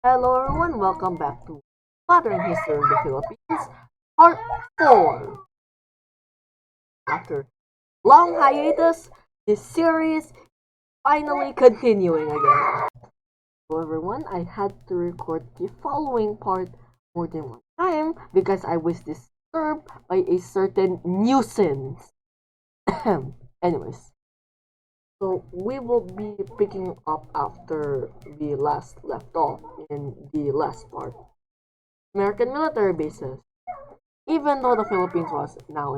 Hello everyone, welcome back to Modern History of the Philippines, Part 4. After long hiatus, this series is finally continuing again. So everyone, I had to record the following part more than one time because I was disturbed by a certain nuisance. Anyways, so we will be picking up after we last left off in the last part. American military bases. Even though the Philippines was now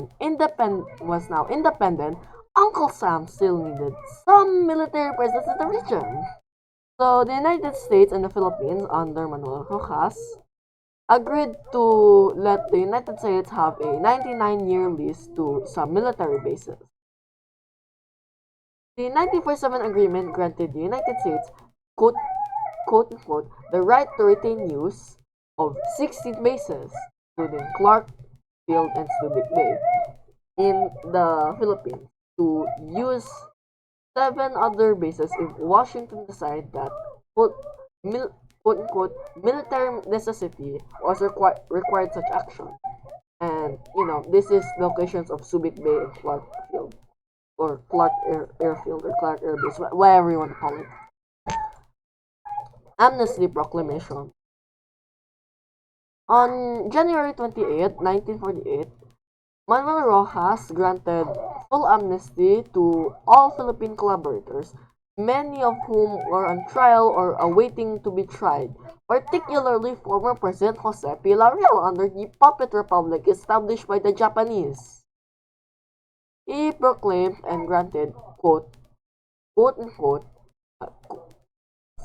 independent, Uncle Sam still needed some military presence in the region. So the United States and the Philippines under Manuel Rojas agreed to let the United States have a 99-year lease to some military bases. The 1947 agreement granted the United States quote, quote unquote the right to retain use of 16 bases, including Clark Field and Subic Bay, in the Philippines, to use 7 other bases if Washington decided that quote, quote unquote military necessity was required such action. And this is the locations of Subic Bay and Clark Field, or Airfield, or Clark Air Base, whatever you want to call it. Amnesty Proclamation. On January 28, 1948, Manuel Rojas granted full amnesty to all Philippine collaborators, many of whom were on trial or awaiting to be tried, particularly former President Jose P. Laurel under the Puppet Republic established by the Japanese. He proclaimed and granted, quote unquote,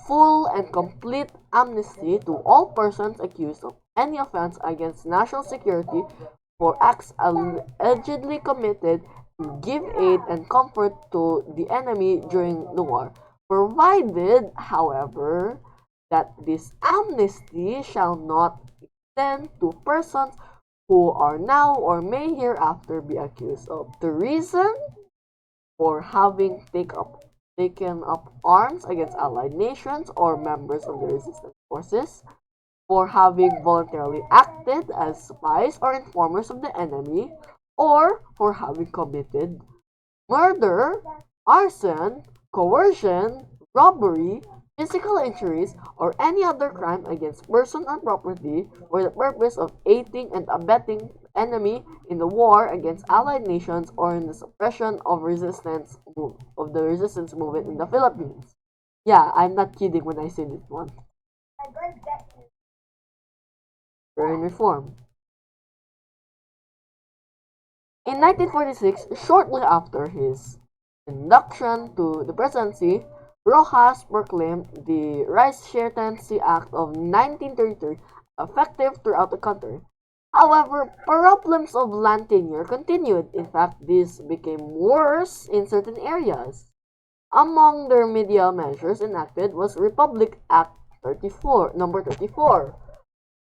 full and complete amnesty to all persons accused of any offense against national security for acts allegedly committed to give aid and comfort to the enemy during the war, provided, however, that this amnesty shall not extend to persons who are now or may hereafter be accused of treason for having taken up arms against allied nations or members of the resistance forces, for having voluntarily acted as spies or informers of the enemy, or for having committed murder, arson, coercion, robbery, physical injuries, or any other crime against person or property for the purpose of aiding and abetting the enemy in the war against allied nations or in the suppression of the resistance movement in the Philippines. Yeah, I'm not kidding when I say this one. Foreign reform. In 1946, shortly after his induction to the presidency, Rojas proclaimed the Rice-Share-Tenancy Act of 1933 effective throughout the country. However, problems of land tenure continued. In fact, this became worse in certain areas. Among the remedial measures enacted was Republic Act 34, number 34,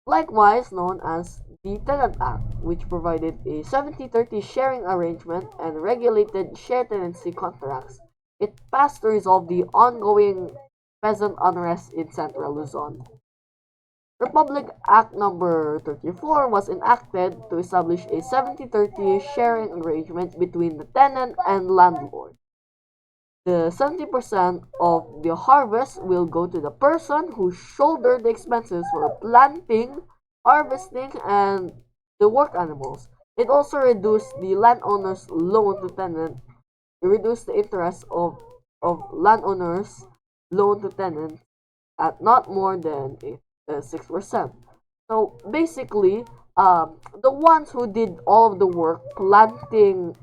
likewise known as the Tenant Act, which provided a 70-30 sharing arrangement and regulated share tenancy contracts. It passed to resolve the ongoing peasant unrest in Central Luzon. Republic Act number 34 was enacted to establish a 70-30 sharing arrangement between the tenant and landlord. The 70% of the harvest will go to the person who shouldered the expenses for planting, harvesting, and the work animals. It also reduced the landowner's loan to tenant. It reduced the interest of landowners' loan to tenant at not more than 6%. So basically, the ones who did all of the work, planting,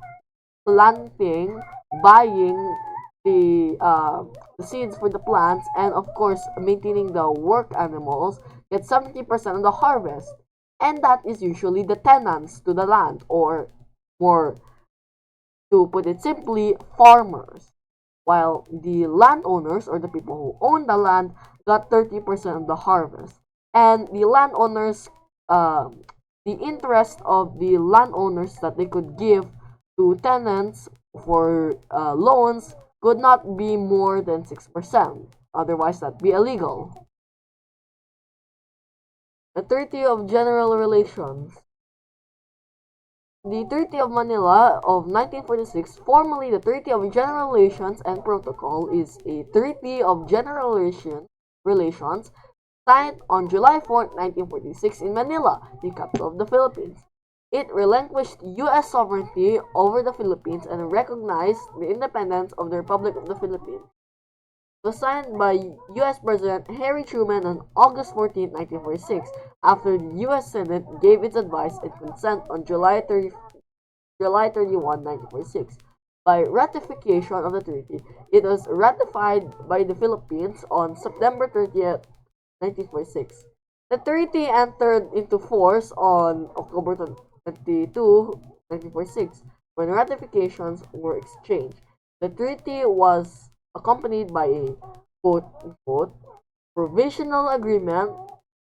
buying the seeds for the plants, and of course maintaining the work animals, get 70% of the harvest, and that is usually the tenants to the land, or more to put it simply, farmers, while the landowners, or the people who own the land, got 30% of the harvest. And the landowners, the interest of the landowners that they could give to tenants for loans could not be more than 6%. Otherwise, that'd be illegal. The Treaty of General Relations. The Treaty of Manila of 1946, formerly the Treaty of General Relations and Protocol, is a treaty of general relations signed on July 4, 1946 in Manila, the capital of the Philippines. It relinquished U.S. sovereignty over the Philippines and recognized the independence of the Republic of the Philippines. It was signed by U.S. President Harry Truman on August 14, 1946, after the U.S. Senate gave its advice and consent on July 31, 1946. By ratification of the treaty, it was ratified by the Philippines on September 30, 1946. The treaty entered into force on October 22, 1946, when ratifications were exchanged. The treaty was accompanied by a quote-unquote provisional agreement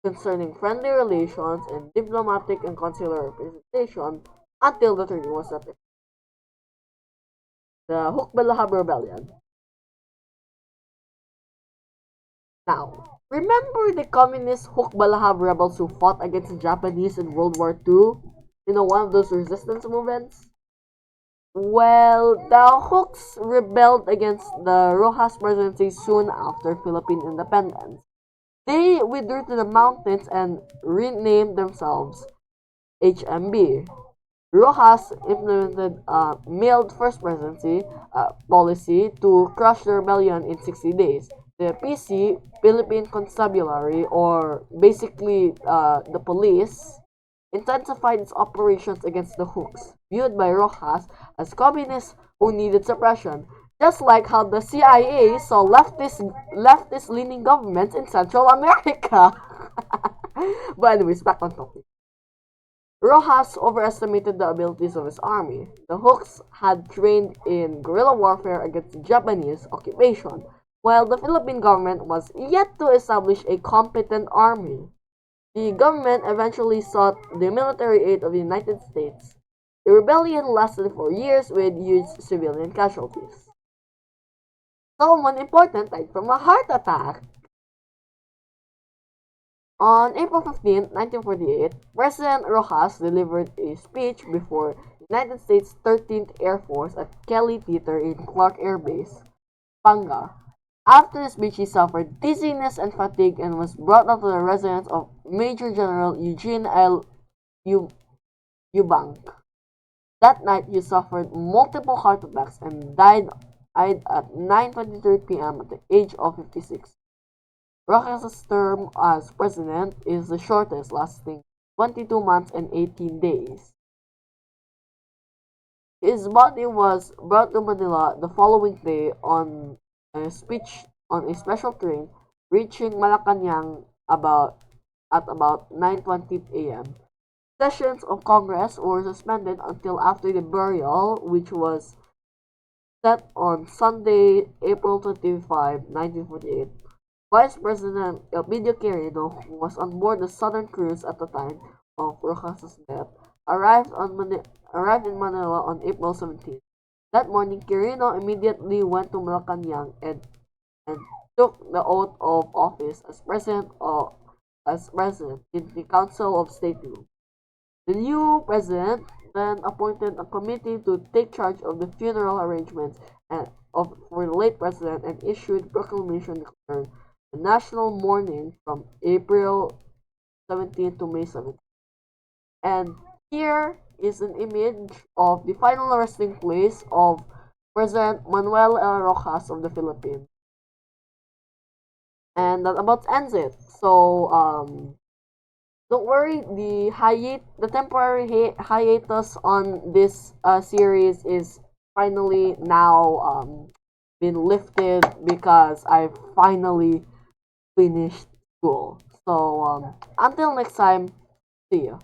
concerning friendly relations and diplomatic and consular representation until the treaty was ratified. The Hukbalahab Rebellion. Now, remember the communist Hukbalahab rebels who fought against the Japanese in World War II? One of those resistance movements? Well, the Hooks rebelled against the Rojas presidency soon after Philippine independence. They withdrew to the mountains and renamed themselves HMB. Rojas implemented a mailed first presidency policy to crush the rebellion in 60 days. The PC, Philippine Constabulary, or basically the police, intensified its operations against the Hooks, viewed by Rojas as communists who needed suppression, just like how the CIA saw leftist-leaning governments in Central America. But anyways, back on topic. Rojas overestimated the abilities of his army. The Hooks had trained in guerrilla warfare against Japanese occupation, while the Philippine government was yet to establish a competent army. The government eventually sought the military aid of the United States. The rebellion lasted for years with huge civilian casualties. Someone important died from a heart attack. On April 15, 1948, President Rojas delivered a speech before United States 13th Air Force at Kelly Theater in Clark Air Base, Panga. After the speech, he suffered dizziness and fatigue and was brought up to the residence of Major General Eugene L. Eubank. That night, he suffered multiple heart attacks and died at 9:23 p.m. at the age of 56. Rojas' term as president is the shortest, lasting 22 months and 18 days. His body was brought to Manila the following day on a special train, reaching Malacanang at about 9:20 a.m. Sessions of Congress were suspended until after the burial, which was set on Sunday, April 25, 1948. Vice President Elpidio Quirino, who was on board the Southern Cruise at the time of Rojas' death, arrived in Manila on April 17. That morning, Quirino immediately went to Malacanang and took the oath of office as president in the Council of State room. The new president then appointed a committee to take charge of the funeral arrangements for the late president and issued proclamation declaring the national mourning from April 17 to May 17. And here is an image of the final resting place of President Manuel L. Rojas of the Philippines. And that about ends it. So, don't worry, the temporary hiatus on this series is finally now been lifted because I finally finished school. So, until next time, see you.